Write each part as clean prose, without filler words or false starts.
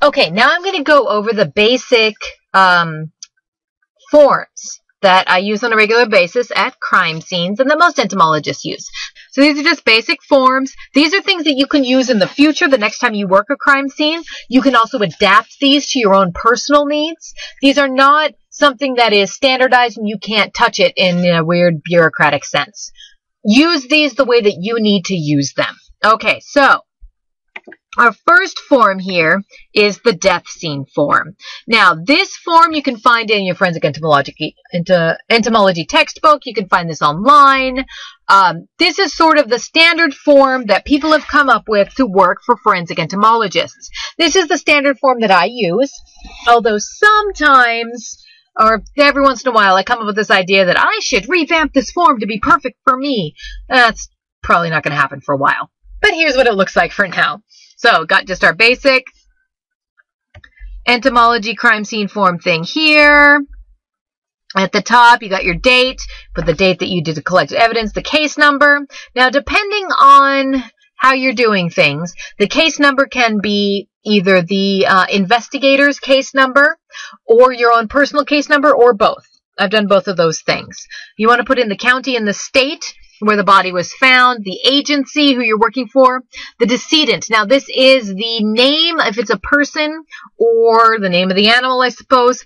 Okay, now I'm going to go over the basic forms that I use on a regular basis at crime scenes and that most entomologists use. So these are just basic forms. These are things that you can use in the future the next time you work a crime scene. You can also adapt these to your own personal needs. These are not something that is standardized and you can't touch it in a weird bureaucratic sense. Use these the way that you need to use them. Okay, so our first form here is the death scene form. Now, this form you can find in your forensic entomology textbook. You can find this online. This is sort of the standard form that people have come up with to work for forensic entomologists. This is the standard form that I use, although sometimes, or every once in a while, I come up with this idea that I should revamp this form to be perfect for me. That's probably not going to happen for a while. But here's what it looks like for now. So, got just our basic entomology crime scene form thing here. At the top, you got your date, put the date that you did to collect evidence, the case number. Now, depending on how you're doing things, the case number can be either the investigator's case number or your own personal case number or both. I've done both of those things. You want to put in the county and the state where the body was found, the agency who you're working for, the decedent. Now, this is the name, if it's a person, or the name of the animal, I suppose,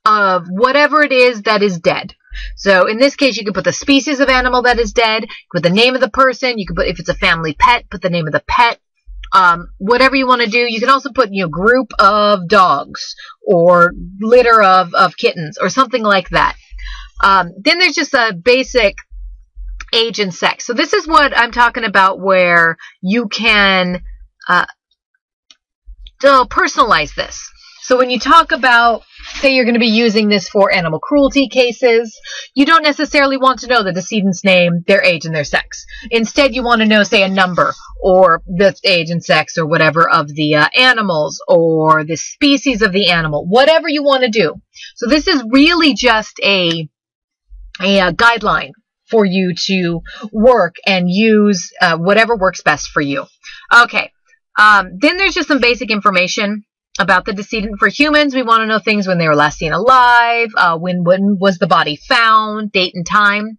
of whatever it is that is dead. So, in this case, you can put the species of animal that is dead, put the name of the person, you can put, if it's a family pet, put the name of the pet, whatever you want to do. You can also put, group of dogs, or litter of kittens, or something like that. Then there's just a basic age and sex. So this is what I'm talking about where you can personalize this. So when you talk about, say you're going to be using this for animal cruelty cases, you don't necessarily want to know the decedent's name, their age, and their sex. Instead, you want to know, say, a number, or the age and sex, or whatever of the animals, or the species of the animal, whatever you want to do. So this is really just a guideline for you to work and use whatever works best for you. Okay, then there's just some basic information about the decedent. For humans, we want to know things when they were last seen alive, when was the body found, date and time,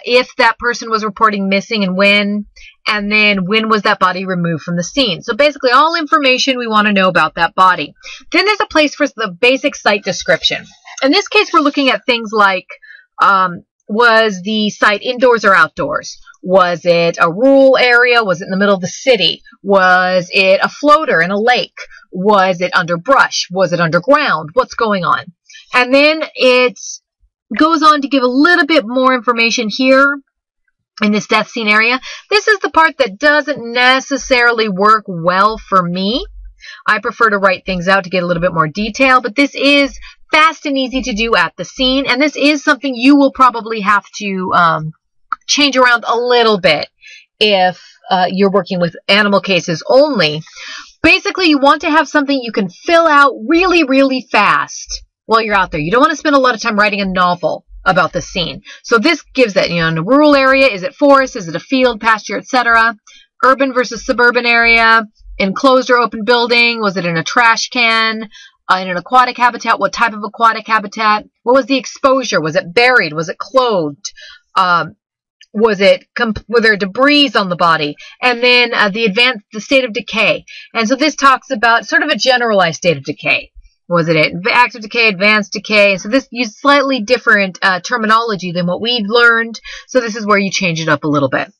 if that person was reporting missing and then when was that body removed from the scene. So basically all information we want to know about that body. Then there's a place for the basic site description. In this case, we're looking at things like, was the site indoors or outdoors? Was it a rural area? Was it in the middle of the city? Was it a floater in a lake? Was it under brush? Was it underground? What's going on? And then it goes on to give a little bit more information here in this death scene area. This is the part that doesn't necessarily work well for me. I prefer to write things out to get a little bit more detail, but this is fast and easy to do at the scene, and this is something you will probably have to change around a little bit if you're working with animal cases only. Basically, you want to have something you can fill out really, really fast while you're out there. You don't want to spend a lot of time writing a novel about the scene. So this gives that, in a rural area, is it forest, is it a field, pasture, etc.? Urban versus suburban area, enclosed or open building, was it in a trash can? In an aquatic habitat, what type of aquatic habitat? What was the exposure? Was it buried? Was it clothed? Were there debris on the body? And then the state of decay. And so this talks about sort of a generalized state of decay. Was it active decay, advanced decay? And so this used slightly different terminology than what we've learned. So this is where you change it up a little bit.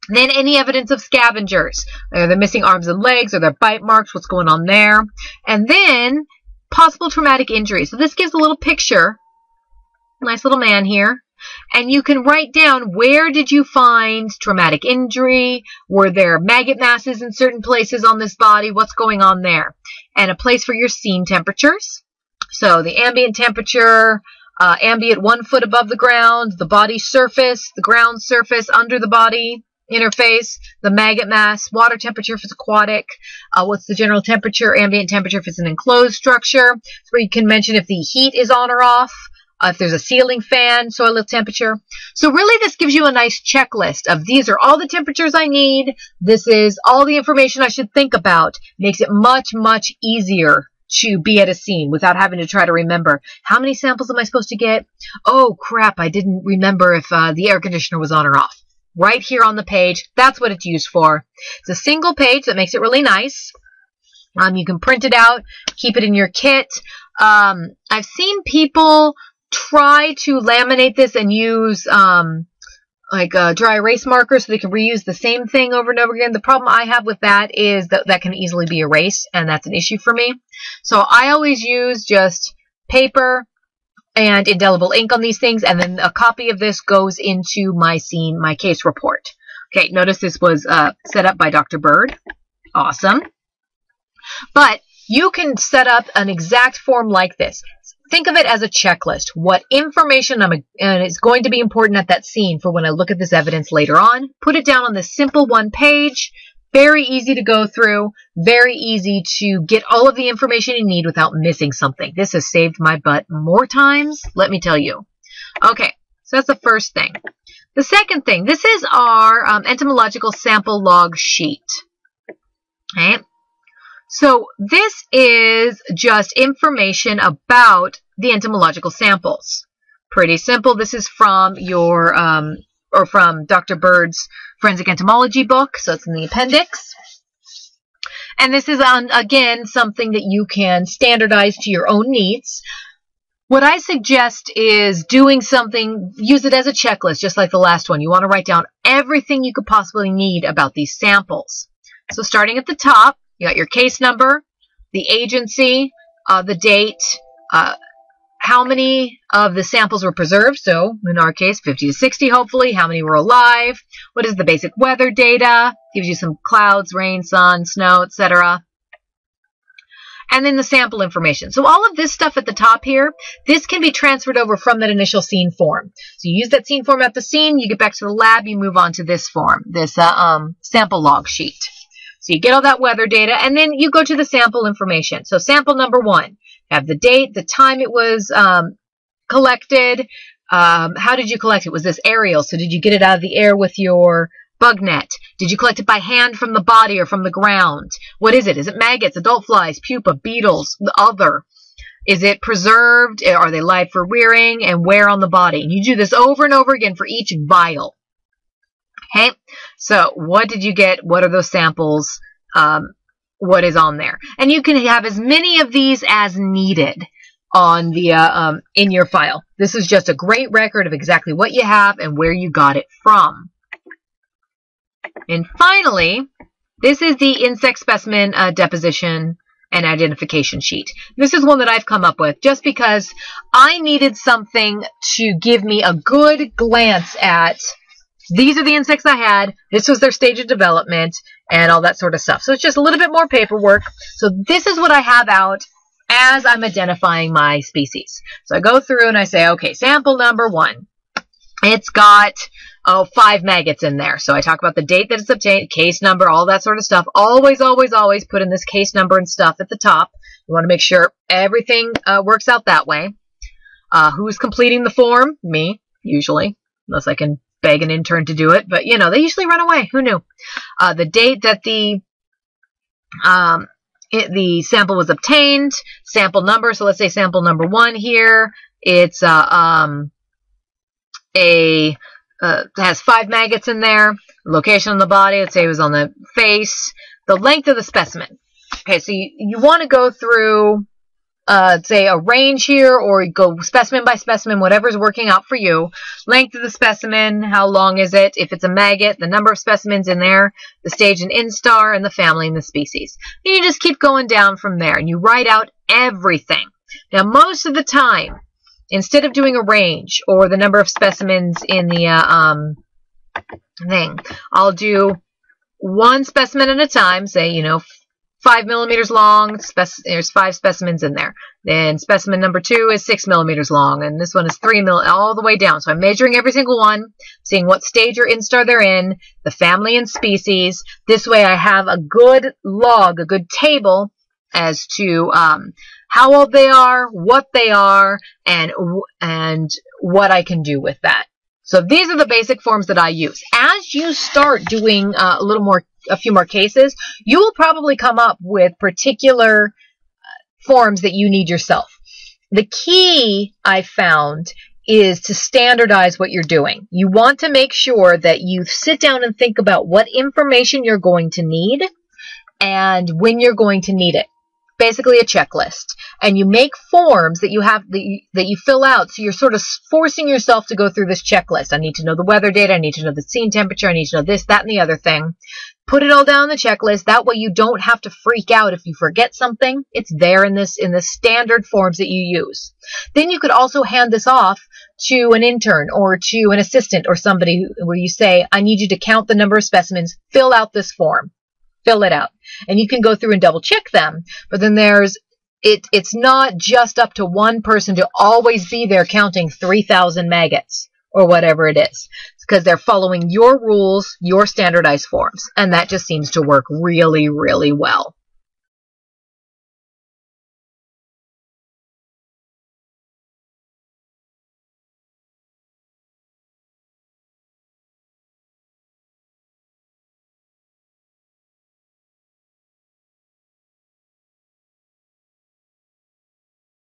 Then any evidence of scavengers. Are they missing arms and legs? Are there bite marks? What's going on there? And then possible traumatic injury. So this gives a little picture. Nice little man here. And you can write down, where did you find traumatic injury? Were there maggot masses in certain places on this body? What's going on there? And a place for your scene temperatures. So the ambient temperature, ambient 1 foot above the ground, the body surface, the ground surface under the body interface, the maggot mass, water temperature if it's aquatic, what's the general temperature, ambient temperature if it's an enclosed structure. It's where you can mention if the heat is on or off, if there's a ceiling fan, soil temperature. So really this gives you a nice checklist of these are all the temperatures I need. This is all the information I should think about. Makes it much, much easier to be at a scene without having to try to remember how many samples am I supposed to get? Oh crap, I didn't remember if the air conditioner was on or off. Right here on the page, that's what it's used for. It's a single page that makes it really nice. You can print it out, keep it in your kit. I've seen people try to laminate this and use dry erase markers so they can reuse the same thing over and over again. The problem I have with that is that can easily be erased, and that's an issue for me. So I always use just paper and indelible ink on these things, and then a copy of this goes into my scene, my case report. Okay, notice this was set up by Dr. Bird. Awesome. But you can set up an exact form like this. Think of it as a checklist. What information is going to be important at that scene for when I look at this evidence later on. Put it down on this simple one page. Very easy to go through. Very easy to get all of the information you need without missing something. This has saved my butt more times, let me tell you. Okay, so that's the first thing. The second thing, this is our entomological sample log sheet. Okay. So this is just information about the entomological samples. Pretty simple. This is from your, from Dr. Bird's Forensic Entomology book. So it's in the appendix. And this is, again, something that you can standardize to your own needs. What I suggest is doing something, use it as a checklist, just like the last one. You want to write down everything you could possibly need about these samples. So starting at the top, you got your case number, the agency, the date, how many of the samples were preserved. So in our case, 50 to 60, hopefully. How many were alive? What is the basic weather data? Gives you some clouds, rain, sun, snow, etc. And then the sample information. So all of this stuff at the top here, this can be transferred over from that initial scene form. So you use that scene form at the scene, you get back to the lab, you move on to this form, this sample log sheet. So you get all that weather data, and then you go to the sample information. So sample number 1, you have the date, the time it was collected. How did you collect it? Was this aerial? So did you get it out of the air with your bug net? Did you collect it by hand from the body or from the ground? What is it? Is it maggots, adult flies, pupa, beetles, the other? Is it preserved? Are they live for rearing? And where on the body? And you do this over and over again for each vial. Okay, so what did you get? What are those samples? What is on there? And you can have as many of these as needed on the in your file. This is just a great record of exactly what you have and where you got it from. And finally, this is the insect specimen deposition and identification sheet. This is one that I've come up with just because I needed something to give me a good glance at. These are the insects I had. This was their stage of development and all that sort of stuff. So it's just a little bit more paperwork. So this is what I have out as I'm identifying my species. So I go through and I say, okay, sample number 1. It's got 5 maggots in there. So I talk about the date that it's obtained, case number, all that sort of stuff. Always, always, always put in this case number and stuff at the top. You want to make sure everything works out that way. Who's completing the form? Me, usually, unless I can beg an intern to do it, but you know, they usually run away. Who knew? The date that the sample was obtained, sample number. So let's say sample number 1 here. It's has 5 maggots in there. Location on the body. Let's say it was on the face. The length of the specimen. Okay, so you want to go through say a range here, or go specimen by specimen, whatever's working out for you. Length of the specimen, how long is it? If it's a maggot, the number of specimens in there, the stage and instar, and the family and the species. And you just keep going down from there, and you write out everything. Now, most of the time, instead of doing a range or the number of specimens in the thing, I'll do one specimen at a time, say, you know, 5 millimeters long, there's 5 specimens in there. Then specimen number 2 is 6 millimeters long, and this one is 3 all the way down. So I'm measuring every single one, seeing what stage or instar they're in, the family and species. This way I have a good log, a good table as to how old they are, what they are, and what I can do with that. So these are the basic forms that I use. As you start doing a few more cases, you will probably come up with particular forms that you need yourself. The key I found is to standardize what you're doing. You want to make sure that you sit down and think about what information you're going to need and when you're going to need it. Basically a checklist. And you make forms that you fill out, so you're sort of forcing yourself to go through this checklist. I need to know the weather data, I need to know the scene temperature, I need to know this, that, and the other thing. Put it all down on the checklist. That way you don't have to freak out if you forget something. It's there in the standard forms that you use. Then you could also hand this off to an intern or to an assistant or somebody where you say, I need you to count the number of specimens, fill out this form. Fill it out. And you can go through and double check them. But then it's not just up to one person to always be there counting 3,000 maggots or whatever it is. It's because they're following your rules, your standardized forms. And that just seems to work really, really well.